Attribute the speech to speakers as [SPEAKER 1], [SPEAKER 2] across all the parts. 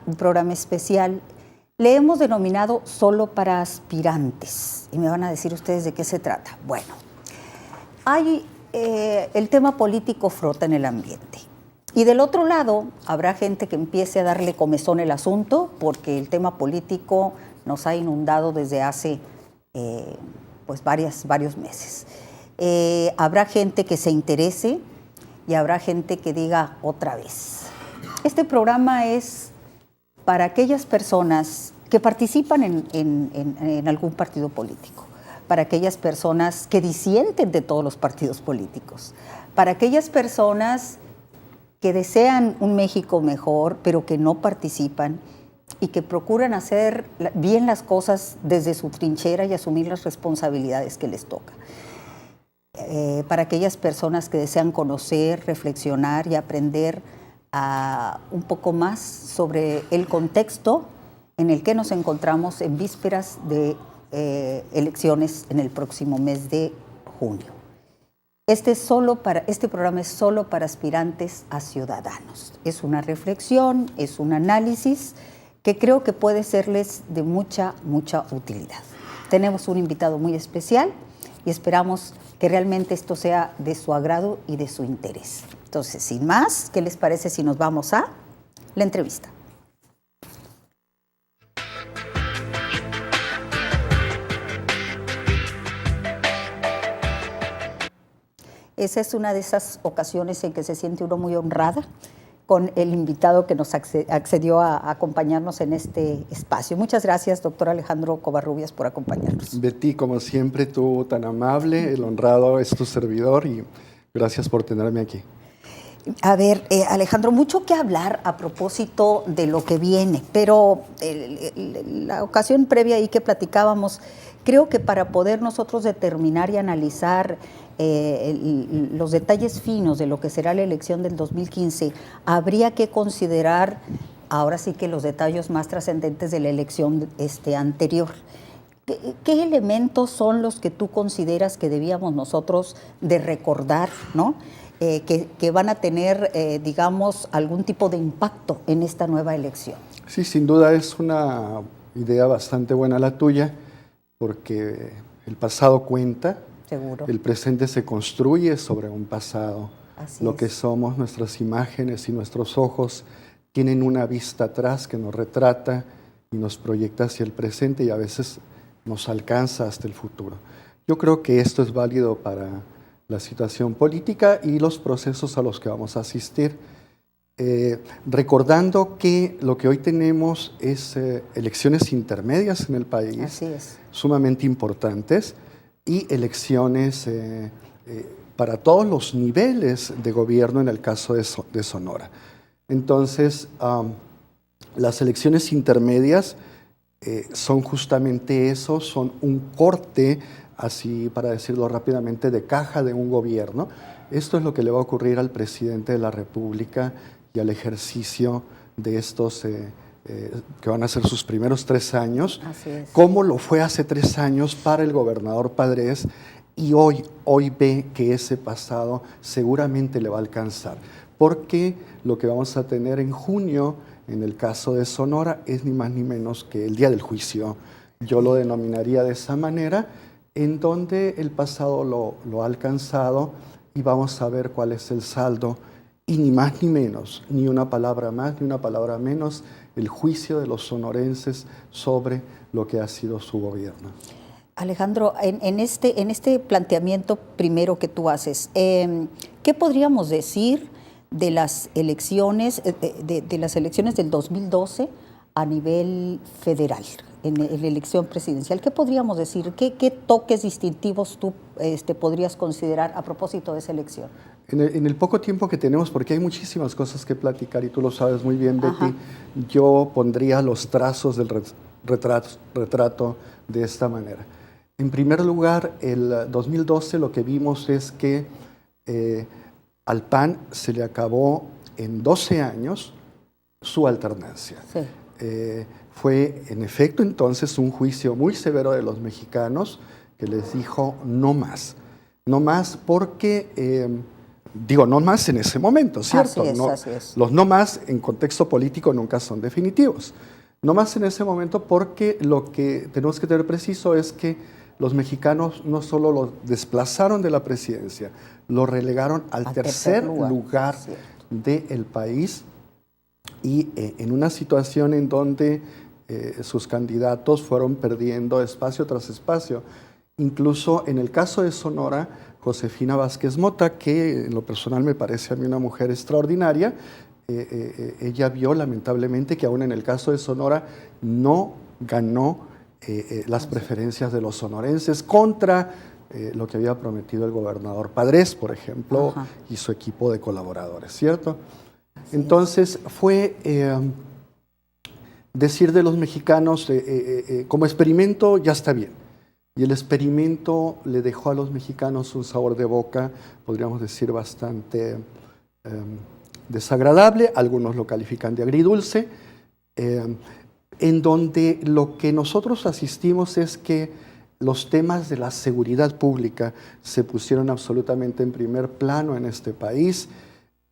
[SPEAKER 1] un programa especial. Le hemos denominado Solo para Aspirantes. Y me van a decir ustedes de qué se trata. Bueno, el tema político frota en el ambiente. Y del otro lado, habrá gente que empiece a darle comezón el asunto, porque el tema político nos ha inundado desde hace varios meses. Habrá gente que se interese y habrá gente que diga otra vez. Este programa es para aquellas personas que participan en algún partido político, para aquellas personas que disienten de todos los partidos políticos, para aquellas personas que desean un México mejor, pero que no participan y que procuran hacer bien las cosas desde su trinchera y asumir las responsabilidades que les toca. Para aquellas personas que desean conocer, reflexionar y aprender un poco más sobre el contexto en el que nos encontramos en vísperas de elecciones en el próximo mes de junio. Este programa es solo para aspirantes a ciudadanos. Es una reflexión, es un análisis que creo que puede serles de mucha utilidad. Tenemos un invitado muy especial y esperamos que realmente esto sea de su agrado y de su interés. Entonces, sin más, ¿qué les parece si nos vamos a la entrevista? Esa es una de esas ocasiones en que se siente uno muy honrada con el invitado que nos accedió a acompañarnos en este espacio. Muchas gracias, doctor Alejandro Covarrubias, por acompañarnos.
[SPEAKER 2] Betty, como siempre, tú tan amable, el honrado es tu servidor y gracias por tenerme aquí.
[SPEAKER 1] A ver, Alejandro, mucho que hablar a propósito de lo que viene, pero la ocasión previa ahí que platicábamos, creo que para poder nosotros determinar y analizar los detalles finos de lo que será la elección del 2015, habría que considerar ahora sí que los detalles más trascendentes de la elección anterior. ¿Qué elementos son los que tú consideras que debíamos nosotros de recordar, ¿no? Que van a tener, digamos, algún tipo de impacto en esta nueva elección?
[SPEAKER 2] Sí, sin duda es una idea bastante buena la tuya, porque el pasado cuenta.
[SPEAKER 1] Seguro.
[SPEAKER 2] El presente se construye sobre un pasado.
[SPEAKER 1] Así
[SPEAKER 2] Lo
[SPEAKER 1] es.
[SPEAKER 2] que somos, nuestras imágenes y nuestros ojos tienen una vista atrás que nos retrata y nos proyecta hacia el presente y a veces nos alcanza hasta el futuro. Yo creo que esto es válido para la situación política y los procesos a los que vamos a asistir. Recordando que lo que hoy tenemos es elecciones intermedias en el país.
[SPEAKER 1] Así es.
[SPEAKER 2] Sumamente importantes. Y elecciones para todos los niveles de gobierno en el caso de Sonora. Entonces, las elecciones intermedias son justamente eso, son un corte, así para decirlo rápidamente, de caja de un gobierno. Esto es lo que le va a ocurrir al presidente de la República y al ejercicio de estos que van a ser sus primeros 3 años, como lo fue hace 3 años para el gobernador Padres, y hoy ve que ese pasado seguramente le va a alcanzar, porque lo que vamos a tener en junio, en el caso de Sonora, es ni más ni menos que el día del juicio. Yo lo denominaría de esa manera, en donde el pasado lo ha alcanzado y vamos a ver cuál es el saldo, y ni más ni menos, ni una palabra más, ni una palabra menos, el juicio de los sonorenses sobre lo que ha sido su gobierno.
[SPEAKER 1] Alejandro, en este planteamiento primero que tú haces, ¿qué podríamos decir de las elecciones, de las elecciones del 2012 a nivel federal, en la elección presidencial? ¿Qué podríamos decir? ¿Qué toques distintivos tú podrías considerar a propósito de esa elección?
[SPEAKER 2] En el poco tiempo que tenemos, porque hay muchísimas cosas que platicar y tú lo sabes muy bien, Betty, yo pondría los trazos del retrato de esta manera. En primer lugar, el 2012 lo que vimos es que al PAN se le acabó en 12 años su alternancia.
[SPEAKER 1] Sí.
[SPEAKER 2] Fue en efecto entonces un juicio muy severo de los mexicanos que les dijo no más. No más porque Digo, no más en ese momento, ¿cierto?
[SPEAKER 1] Así es.
[SPEAKER 2] Los no más en contexto político nunca son definitivos. No más en ese momento porque lo que tenemos que tener preciso es que los mexicanos no solo lo desplazaron de la presidencia, lo relegaron al tercer lugar del país y en una situación en donde sus candidatos fueron perdiendo espacio tras espacio. Incluso en el caso de Sonora, Josefina Vázquez Mota, que en lo personal me parece a mí una mujer extraordinaria, ella vio lamentablemente que aún en el caso de Sonora no ganó las preferencias de los sonorenses contra lo que había prometido el gobernador Padres, por ejemplo, y su equipo de colaboradores, ¿cierto? Entonces fue decir de los mexicanos, como experimento ya está bien. Y el experimento le dejó a los mexicanos un sabor de boca, podríamos decir, bastante desagradable. Algunos lo califican de agridulce, en donde lo que nosotros asistimos es que los temas de la seguridad pública se pusieron absolutamente en primer plano en este país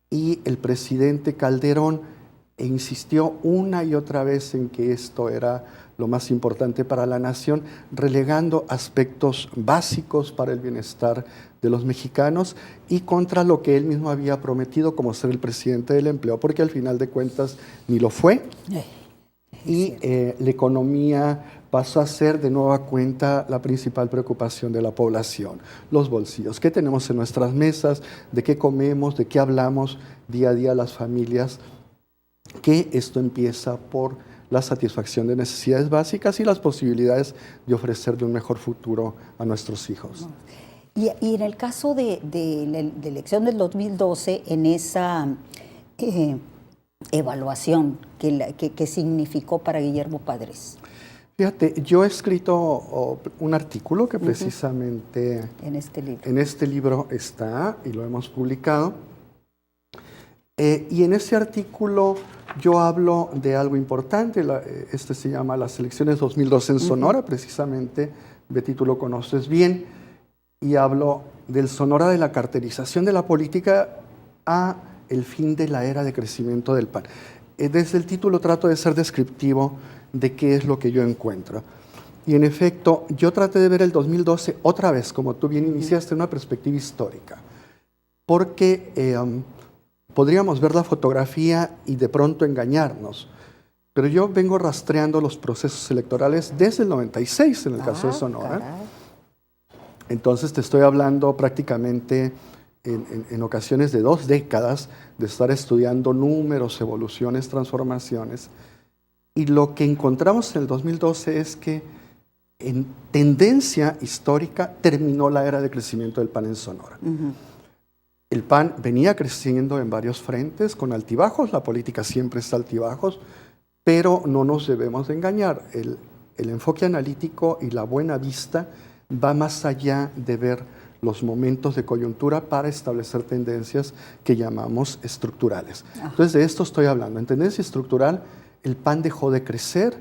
[SPEAKER 2] y el presidente Calderón insistió una y otra vez en que esto era lo más importante para la nación, relegando aspectos básicos para el bienestar de los mexicanos y contra lo que él mismo había prometido como ser el presidente del empleo, porque al final de cuentas ni lo fue y la economía pasó a ser de nueva cuenta la principal preocupación de la población, los bolsillos, qué tenemos en nuestras mesas, de qué comemos, de qué hablamos día a día las familias, que esto empieza por la satisfacción de necesidades básicas y las posibilidades de ofrecerle un mejor futuro a nuestros hijos.
[SPEAKER 1] Y en el caso de la elección del 2012, en esa evaluación que significó para Guillermo Padres.
[SPEAKER 2] Fíjate, yo he escrito un artículo que precisamente
[SPEAKER 1] en
[SPEAKER 2] este libro está y lo hemos publicado. Y en ese artículo yo hablo de algo importante, este se llama Las elecciones 2012 en Sonora, precisamente, Betty, tú lo conoces bien, y hablo del Sonora de la carterización de la política a el fin de la era de crecimiento del PAN. Desde el título trato de ser descriptivo de qué es lo que yo encuentro. Y en efecto, yo traté de ver el 2012 otra vez, como tú bien iniciaste, en una perspectiva histórica, porque podríamos ver la fotografía y de pronto engañarnos, pero yo vengo rastreando los procesos electorales desde el 96 en el caso de Sonora.
[SPEAKER 1] Caray.
[SPEAKER 2] Entonces te estoy hablando prácticamente en ocasiones de 2 décadas de estar estudiando números, evoluciones, transformaciones. Y lo que encontramos en el 2012 es que en tendencia histórica terminó la era de crecimiento del PAN en Sonora. El PAN venía creciendo en varios frentes, con altibajos, la política siempre está altibajos, pero no nos debemos de engañar. El enfoque analítico y la buena vista va más allá de ver los momentos de coyuntura para establecer tendencias que llamamos estructurales. Entonces de esto estoy hablando. En tendencia estructural, el PAN dejó de crecer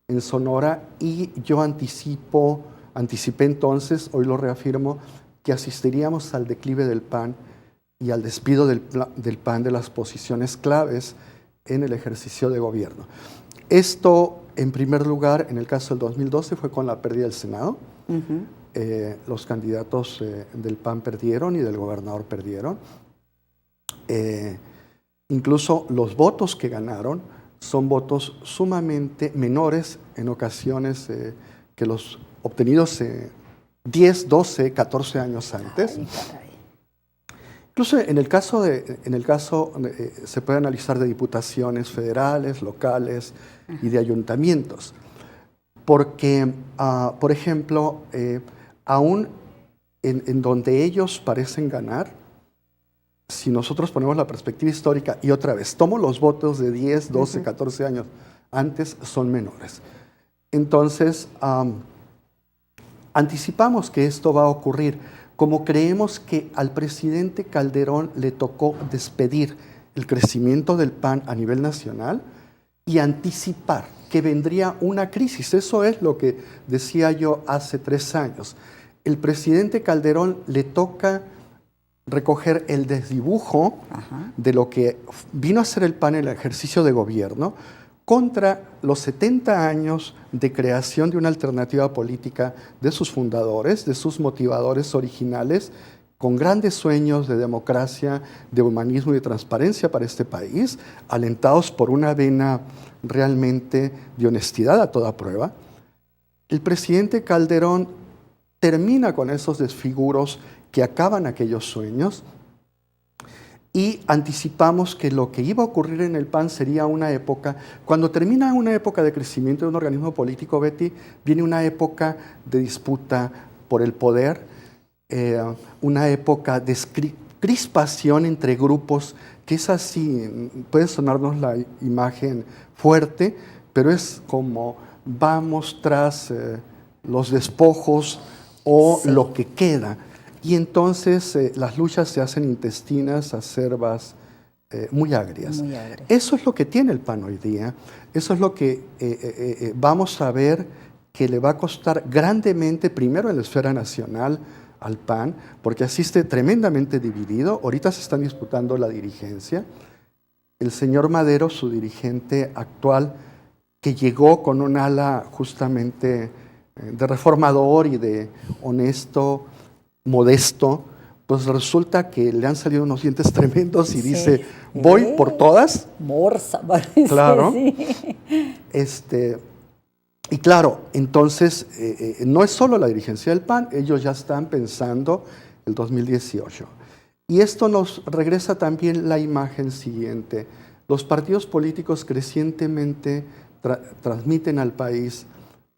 [SPEAKER 2] en Sonora y yo anticipé entonces, hoy lo reafirmo, que asistiríamos al declive del PAN y al despido del PAN de las posiciones claves en el ejercicio de gobierno. Esto, en primer lugar, en el caso del 2012, fue con la pérdida del Senado. Los candidatos del PAN perdieron y del gobernador perdieron. Incluso los votos que ganaron son votos sumamente menores en ocasiones que los obtenidos 10, 12, 14 años antes. Incluso en el caso se puede analizar de diputaciones federales, locales y de ayuntamientos. Porque, por ejemplo, aún en donde ellos parecen ganar, si nosotros ponemos la perspectiva histórica y otra vez tomo los votos de 10, 12, 14 años antes, son menores. Entonces, anticipamos que esto va a ocurrir. Como creemos que al presidente Calderón le tocó despedir el crecimiento del PAN a nivel nacional y anticipar que vendría una crisis. Eso es lo que decía yo hace 3 años. El presidente Calderón le toca recoger el desdibujo de lo que vino a ser el PAN en el ejercicio de gobierno contra los 70 años de creación de una alternativa política de sus fundadores, de sus motivadores originales, con grandes sueños de democracia, de humanismo y de transparencia para este país, alentados por una vena realmente de honestidad a toda prueba. El presidente Calderón termina con esos desfiguros que acaban aquellos sueños y anticipamos que lo que iba a ocurrir en el PAN sería una época, cuando termina una época de crecimiento de un organismo político, Betty, viene una época de disputa por el poder, una época de crispación entre grupos, que es así, puede sonarnos la imagen fuerte, pero es como vamos tras los despojos o lo que queda. Y entonces las luchas se hacen intestinas, acerbas, muy agrias.
[SPEAKER 1] Muy agrias.
[SPEAKER 2] Eso es lo que tiene el PAN hoy día. Eso es lo que vamos a ver que le va a costar grandemente, primero en la esfera nacional, al PAN, porque asiste tremendamente dividido. Ahorita se están disputando la dirigencia. El señor Madero, su dirigente actual, que llegó con un ala justamente de reformador y de honesto, modesto, pues resulta que le han salido unos dientes tremendos y dice, voy por todas.
[SPEAKER 1] Morsa, parece.
[SPEAKER 2] Claro.
[SPEAKER 1] Sí.
[SPEAKER 2] Y claro, entonces no es solo la dirigencia del PAN, ellos ya están pensando el 2018. Y esto nos regresa también la imagen siguiente. Los partidos políticos crecientemente transmiten al país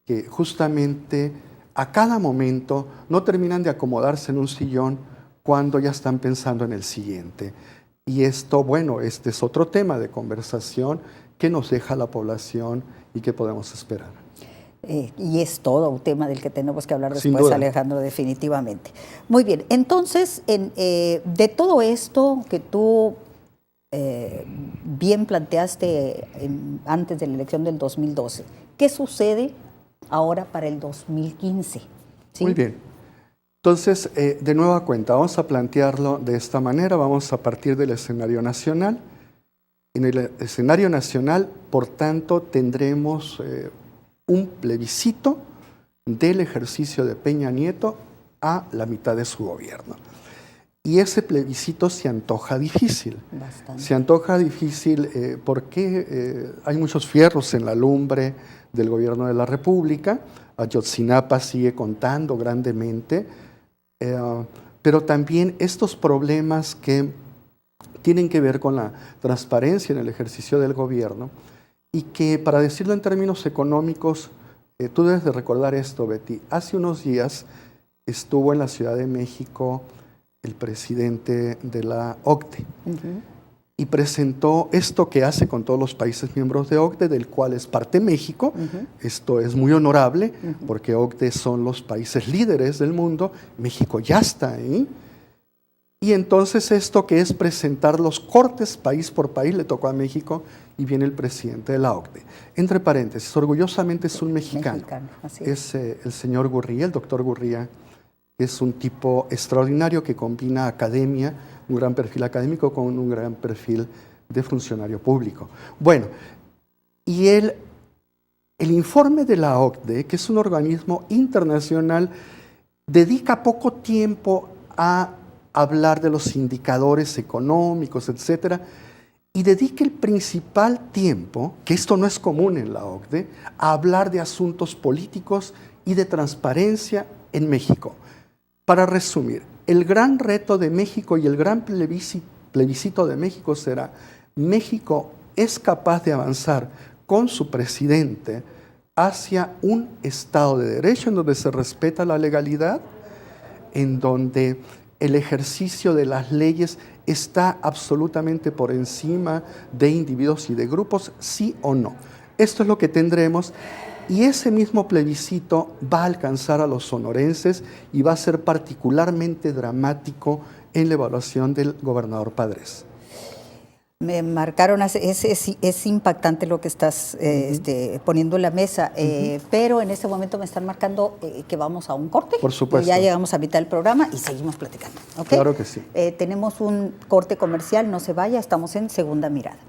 [SPEAKER 2] que justamente a cada momento no terminan de acomodarse en un sillón cuando ya están pensando en el siguiente. Y esto, bueno, este es otro tema de conversación que nos deja la población y que podemos esperar.
[SPEAKER 1] Y es todo un tema del que tenemos que hablar después, Alejandro, definitivamente. Muy bien, entonces, de todo esto que tú bien planteaste antes de la elección del 2012, ¿qué sucede ahora para el 2015? ¿Sí?
[SPEAKER 2] Muy bien. Entonces, de nueva cuenta, vamos a plantearlo de esta manera, vamos a partir del escenario nacional. En el escenario nacional, por tanto, tendremos un plebiscito del ejercicio de Peña Nieto a la mitad de su gobierno. Y ese plebiscito se antoja difícil.
[SPEAKER 1] Bastante.
[SPEAKER 2] Se antoja difícil porque hay muchos fierros en la lumbre del gobierno de la República. Ayotzinapa sigue contando grandemente, pero también estos problemas que tienen que ver con la transparencia en el ejercicio del gobierno y que, para decirlo en términos económicos, tú debes de recordar esto, Betty. Hace unos días estuvo en la Ciudad de México el presidente de la OCDE y presentó esto que hace con todos los países miembros de OCDE, del cual es parte México. Esto es muy honorable porque OCDE son los países líderes del mundo. México ya está ahí. Y entonces esto que es presentar los cortes país por país le tocó a México y viene el presidente de la OCDE. Entre paréntesis, orgullosamente es un mexicano.
[SPEAKER 1] Así
[SPEAKER 2] es el señor Gurría, el doctor Gurría. Es un tipo extraordinario que combina academia, un gran perfil académico con un gran perfil de funcionario público. Bueno, y el informe de la OCDE, que es un organismo internacional, dedica poco tiempo a hablar de los indicadores económicos, etcétera, y dedica el principal tiempo, que esto no es común en la OCDE, a hablar de asuntos políticos y de transparencia en México. Para resumir, el gran reto de México y el gran plebiscito de México será: México es capaz de avanzar con su presidente hacia un Estado de Derecho en donde se respeta la legalidad, en donde el ejercicio de las leyes está absolutamente por encima de individuos y de grupos, sí o no. Esto es lo que tendremos. Y ese mismo plebiscito va a alcanzar a los sonorenses y va a ser particularmente dramático en la evaluación del gobernador Padres.
[SPEAKER 1] Me marcaron, es impactante lo que estás poniendo en la mesa, pero en este momento me están marcando que vamos a un corte.
[SPEAKER 2] Por supuesto.
[SPEAKER 1] Ya llegamos a mitad del programa y seguimos platicando. ¿Okay?
[SPEAKER 2] Claro que sí.
[SPEAKER 1] Tenemos un corte comercial, no se vaya, estamos en Segunda Mirada.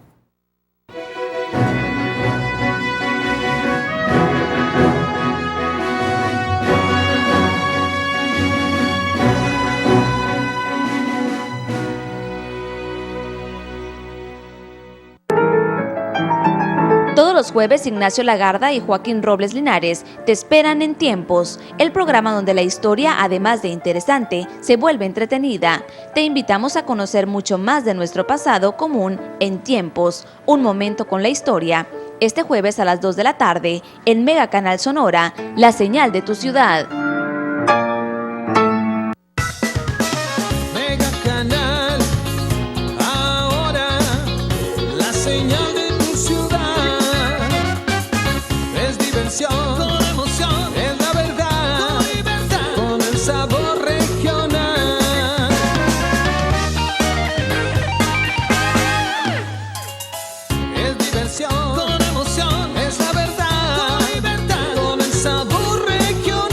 [SPEAKER 3] Todos los jueves, Ignacio Lagarda y Joaquín Robles Linares te esperan en Tiempos, el programa donde la historia, además de interesante, se vuelve entretenida. Te invitamos a conocer mucho más de nuestro pasado común en Tiempos, un momento con la historia. Este jueves a las 2 de la tarde, en Mega Canal Sonora, la señal de tu ciudad.
[SPEAKER 4] Mega Canal, ahora la señal de tu ciudad. Es diversión, con emoción, es la verdad, con libertad, con el sabor regional. Es diversión, con emoción, es la verdad, con libertad, con el sabor regional.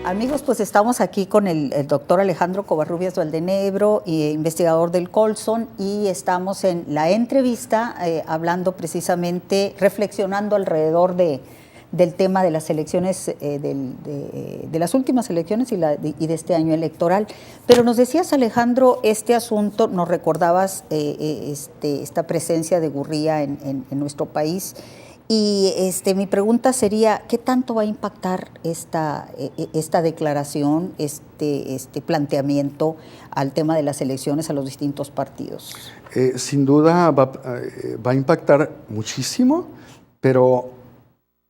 [SPEAKER 1] Amigos, pues estamos aquí con el doctor Alejandro Covarrubias Valdenebro, investigador del Colson, y estamos en la entrevista hablando precisamente, reflexionando alrededor del tema de las elecciones, de las últimas elecciones y de este año electoral. Pero nos decías, Alejandro, este asunto, nos recordabas esta presencia de Gurría en nuestro país. Y mi pregunta sería, ¿qué tanto va a impactar esta declaración, este planteamiento al tema de las elecciones a los distintos partidos?
[SPEAKER 2] Sin duda va a impactar muchísimo, pero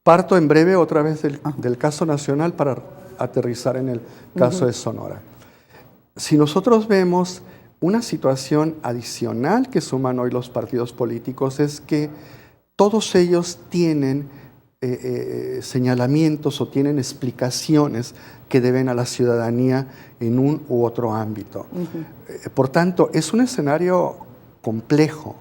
[SPEAKER 2] parto en breve otra vez del caso nacional para aterrizar en el caso de Sonora. Si nosotros vemos una situación adicional que suman hoy los partidos políticos, es que todos ellos tienen señalamientos o tienen explicaciones que deben a la ciudadanía en un u otro ámbito. Por tanto, es un escenario complejo.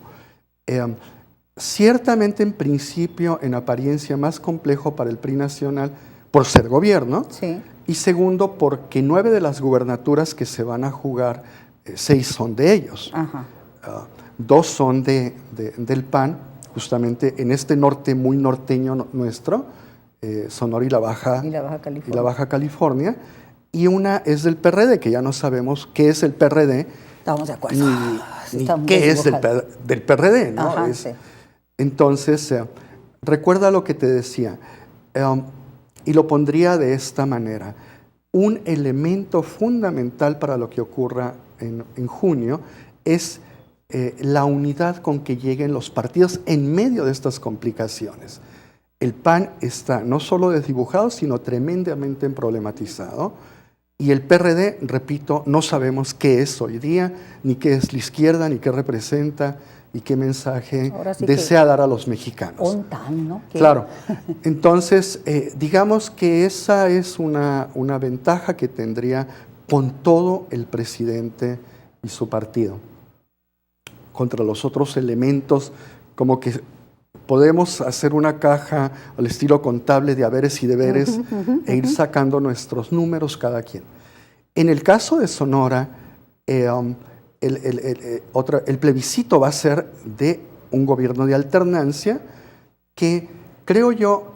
[SPEAKER 2] Ciertamente, en principio, en apariencia, más complejo para el PRI nacional por ser gobierno.
[SPEAKER 1] Sí.
[SPEAKER 2] Y segundo, porque 9 de las gubernaturas que se van a jugar, 6 son de ellos. 2 son del PAN, justamente en este norte muy norteño nuestro, Sonora y la Baja California, y una es del PRD, que ya no sabemos qué es el PRD.
[SPEAKER 1] Estamos de acuerdo.
[SPEAKER 2] Ni qué es del PRD, ¿no?
[SPEAKER 1] Ajá, sí.
[SPEAKER 2] Entonces, recuerda lo que te decía, y lo pondría de esta manera. Un elemento fundamental para lo que ocurra en junio es la unidad con que lleguen los partidos en medio de estas complicaciones. El PAN está no solo desdibujado, sino tremendamente problematizado. Y el PRD, repito, no sabemos qué es hoy día, ni qué es la izquierda, ni qué representa, y qué mensaje sí desea dar a los mexicanos.
[SPEAKER 1] ¿No?
[SPEAKER 2] Claro. Entonces, digamos que esa es una ventaja que tendría con todo el presidente y su partido. Contra los otros elementos, como que podemos hacer una caja al estilo contable de haberes y deberes e ir sacando nuestros números cada quien. En el caso de Sonora, el plebiscito va a ser de un gobierno de alternancia que, creo yo,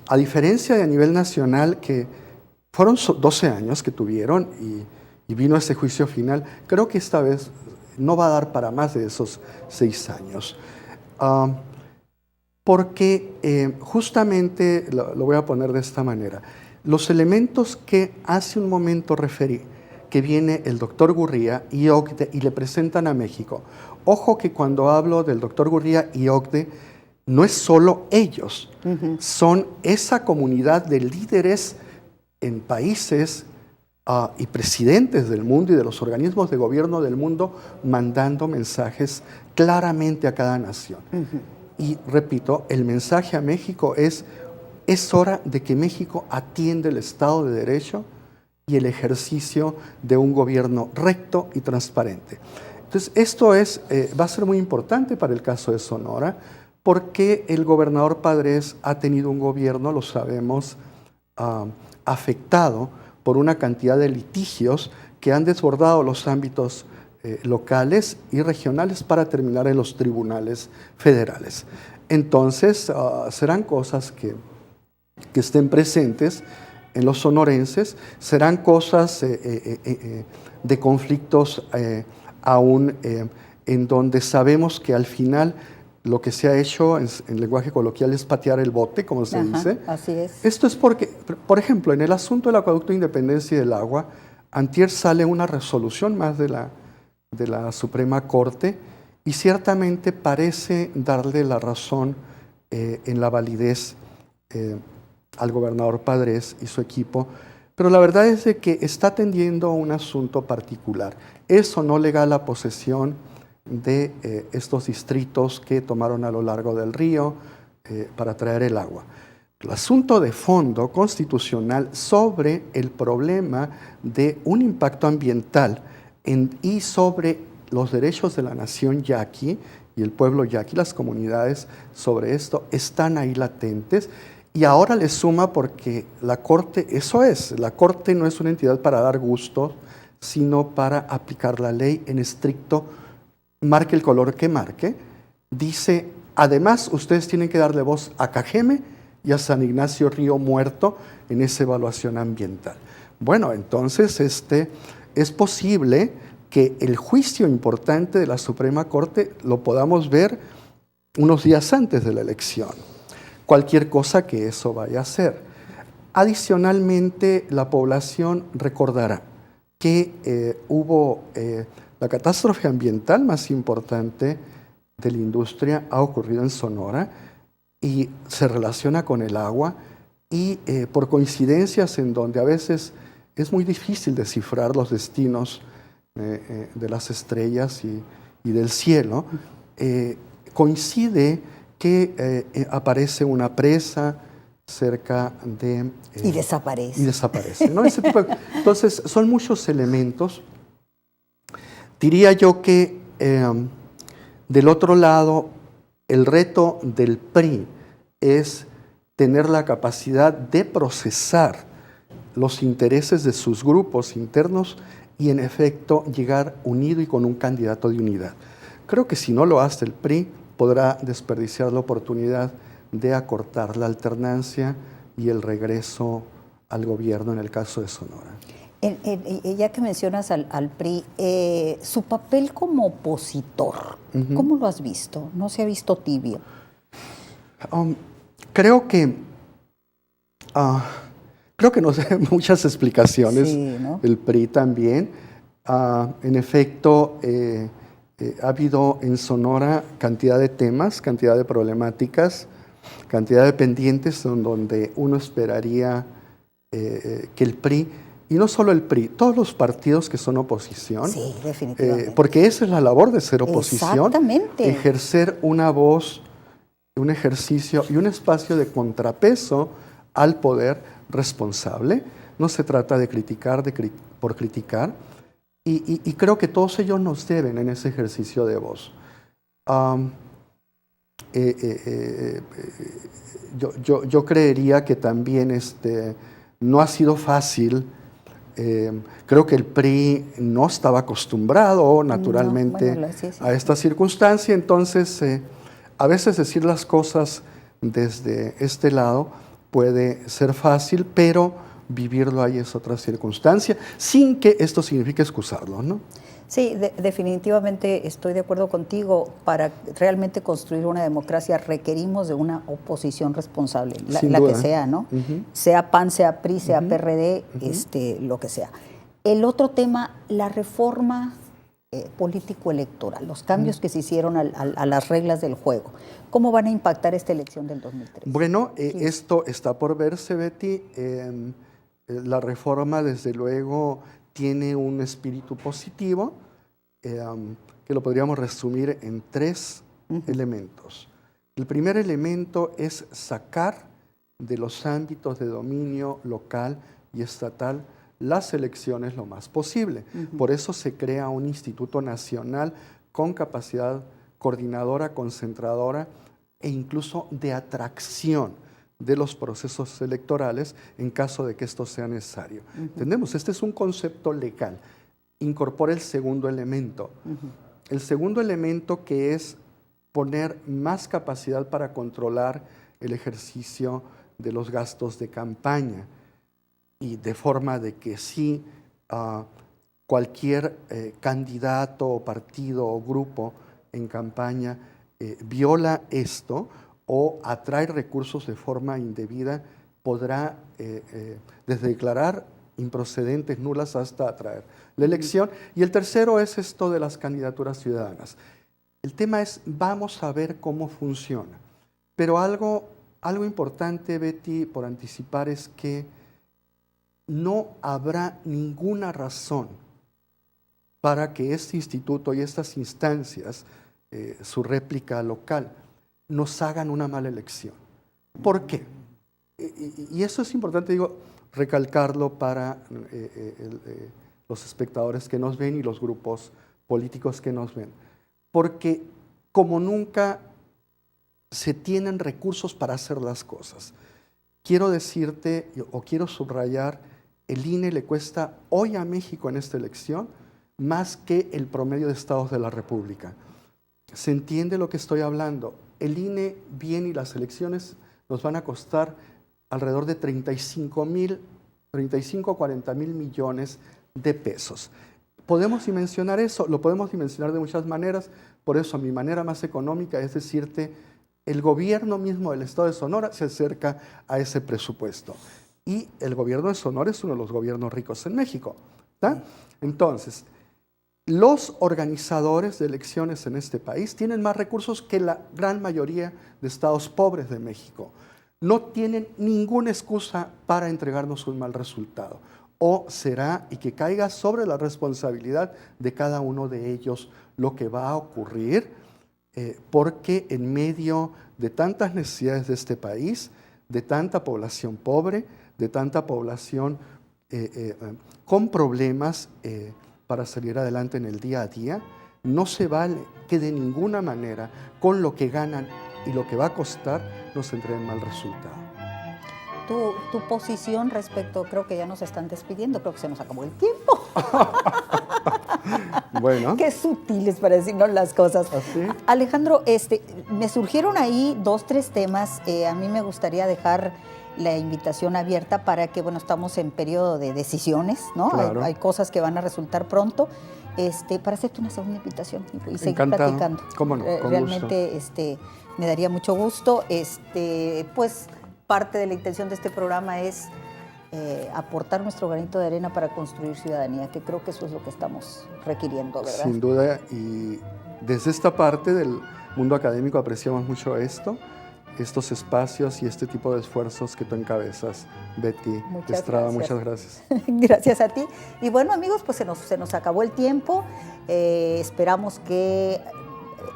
[SPEAKER 2] a diferencia de a nivel nacional, que fueron 12 años que tuvieron y vino ese juicio final, creo que esta vez no va a dar para más de esos 6 años. Porque justamente, lo voy a poner de esta manera, los elementos que hace un momento referí, que viene el doctor Gurría y OCDE y le presentan a México. Ojo que cuando hablo del doctor Gurría y OCDE, no es solo ellos, son esa comunidad de líderes en países y presidentes del mundo y de los organismos de gobierno del mundo mandando mensajes claramente a cada nación. Y repito, el mensaje a México es hora de que México atienda el Estado de Derecho y el ejercicio de un gobierno recto y transparente. Entonces, esto va a ser muy importante para el caso de Sonora, porque el gobernador Padres ha tenido un gobierno, lo sabemos, afectado por una cantidad de litigios que han desbordado los ámbitos locales y regionales para terminar en los tribunales federales. Entonces, serán cosas que estén presentes en los sonorenses, serán cosas de conflictos aún en donde sabemos que al final lo que se ha hecho en lenguaje coloquial es patear el bote, como se dice.
[SPEAKER 1] Así es.
[SPEAKER 2] Esto es porque, por ejemplo, en el asunto del acueducto de Independencia y del agua, antier sale una resolución más de la Suprema Corte y ciertamente parece darle la razón en la validez al gobernador Padres y su equipo, pero la verdad es de que está atendiendo a un asunto particular. Eso no lega la posesión de estos distritos que tomaron a lo largo del río para traer el agua. El asunto de fondo constitucional sobre el problema de un impacto ambiental y sobre los derechos de la nación yaqui y el pueblo yaqui, las comunidades sobre esto, están ahí latentes. Y ahora le suma porque la Corte, la Corte no es una entidad para dar gusto, sino para aplicar la ley en estricto, marque el color que marque. Dice, además, ustedes tienen que darle voz a Cajeme y a San Ignacio Río Muerto en esa evaluación ambiental. Bueno, entonces es posible que el juicio importante de la Suprema Corte lo podamos ver unos días antes de la elección. Cualquier cosa que eso vaya a hacer. Adicionalmente, la población recordará que hubo la catástrofe ambiental más importante de la industria ha ocurrido en Sonora y se relaciona con el agua y por coincidencias en donde a veces es muy difícil descifrar los destinos de las estrellas y del cielo, coincide que aparece una presa cerca de...
[SPEAKER 1] y desaparece.
[SPEAKER 2] Y desaparece, ¿no? Entonces, son muchos elementos. Diría yo que del otro lado, el reto del PRI es tener la capacidad de procesar los intereses de sus grupos internos y, en efecto, llegar unido y con un candidato de unidad. Creo que si no lo hace el PRI, podrá desperdiciar la oportunidad de acortar la alternancia y el regreso al gobierno en el caso de Sonora.
[SPEAKER 1] Ya que mencionas al PRI, su papel como opositor, ¿cómo lo has visto? ¿No se ha visto tibio?
[SPEAKER 2] Creo que nos da muchas explicaciones, sí, ¿no? El PRI también. En efecto, ha habido en Sonora cantidad de temas, cantidad de problemáticas, cantidad de pendientes donde uno esperaría que el PRI, y no solo el PRI, todos los partidos que son oposición,
[SPEAKER 1] sí, definitivamente.
[SPEAKER 2] Porque esa es la labor de ser oposición,
[SPEAKER 1] exactamente,
[SPEAKER 2] ejercer una voz, un ejercicio y un espacio de contrapeso al poder responsable. No se trata de criticar por criticar, y creo que todos ellos nos deben en ese ejercicio de voz. Yo creería que también no ha sido fácil. Creo que el PRI no estaba acostumbrado naturalmente a esta circunstancia, entonces a veces decir las cosas desde este lado puede ser fácil, pero vivirlo ahí es otra circunstancia, sin que esto signifique excusarlo, ¿no?
[SPEAKER 1] Sí, definitivamente estoy de acuerdo contigo. Para realmente construir una democracia requerimos de una oposición responsable, la que sea, ¿no? Sea PAN, sea PRI, sea PRD, lo que sea. El otro tema, la reforma político-electoral, los cambios que se hicieron a las reglas del juego. ¿Cómo van a impactar esta elección del 2003?
[SPEAKER 2] Bueno, esto está por verse, Betty. La reforma, desde luego, tiene un espíritu positivo, que lo podríamos resumir en 3 elementos. El primer elemento es sacar de los ámbitos de dominio local y estatal las elecciones lo más posible. Por eso se crea un Instituto Nacional con capacidad coordinadora, concentradora e incluso de atracción de los procesos electorales en caso de que esto sea necesario. ¿Entendemos? Este es un concepto legal. Incorpora el segundo elemento. El segundo elemento, que es poner más capacidad para controlar el ejercicio de los gastos de campaña, y de forma de que si cualquier candidato o partido o grupo en campaña viola esto o atrae recursos de forma indebida, podrá desde declarar improcedentes, nulas, hasta atraer la elección. Y el tercero es esto de las candidaturas ciudadanas. El tema es, vamos a ver cómo funciona. Pero algo importante, Betty, por anticipar, es que no habrá ninguna razón para que este instituto y estas instancias, su réplica local, nos hagan una mala elección. ¿Por qué? Y eso es importante, digo, recalcarlo para los espectadores que nos ven y los grupos políticos que nos ven. Porque como nunca se tienen recursos para hacer las cosas. Quiero decirte, o quiero subrayar, el INE le cuesta hoy a México en esta elección más que el promedio de estados de la República. ¿Se entiende lo que estoy hablando? El INE viene y las elecciones nos van a costar alrededor de 35 a 40 mil millones de pesos. ¿Podemos dimensionar eso? Lo podemos dimensionar de muchas maneras. Por eso, mi manera más económica es decirte, el gobierno mismo del estado de Sonora se acerca a ese presupuesto. Y el gobierno de Sonora es uno de los gobiernos ricos en México, ¿tá? Entonces, los organizadores de elecciones en este país tienen más recursos que la gran mayoría de estados pobres de México. No tienen ninguna excusa para entregarnos un mal resultado. O será, y que caiga sobre la responsabilidad de cada uno de ellos, lo que va a ocurrir, porque en medio de tantas necesidades de este país, de tanta población pobre, de tanta población con problemas para salir adelante en el día a día, no se vale que de ninguna manera, con lo que ganan y lo que va a costar, nos entreguen mal resultado.
[SPEAKER 1] Tu posición respecto, creo que ya nos están despidiendo, creo que se nos acabó el tiempo.
[SPEAKER 2] Bueno.
[SPEAKER 1] Qué sutiles para decirnos las cosas.
[SPEAKER 2] ¿Así?
[SPEAKER 1] Alejandro, me surgieron ahí 2, 3 temas. A mí me gustaría dejar la invitación abierta para que, bueno, estamos en periodo de decisiones, ¿no?
[SPEAKER 2] Claro.
[SPEAKER 1] Hay cosas que van a resultar pronto. Para hacerte una segunda invitación y seguir
[SPEAKER 2] Encantado.
[SPEAKER 1] platicando.
[SPEAKER 2] ¿Cómo no? Con
[SPEAKER 1] realmente
[SPEAKER 2] gusto.
[SPEAKER 1] Me daría mucho gusto. Pues parte de la intención de este programa es aportar nuestro granito de arena para construir ciudadanía, que creo que eso es lo que estamos requiriendo, ¿verdad?
[SPEAKER 2] Sin duda, y desde esta parte del mundo académico apreciamos mucho estos espacios y este tipo de esfuerzos que tú encabezas, Betty Estrada. Muchas gracias.
[SPEAKER 1] Gracias a ti. Y bueno, amigos, pues se nos acabó el tiempo. Esperamos que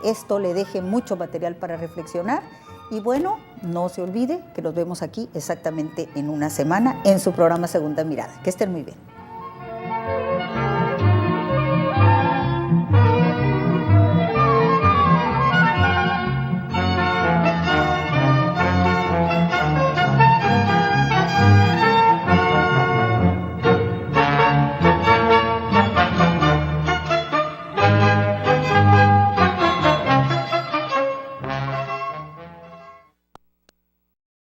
[SPEAKER 1] esto le deje mucho material para reflexionar. Y bueno, no se olvide que nos vemos aquí exactamente en una semana en su programa Segunda Mirada. Que estén muy bien.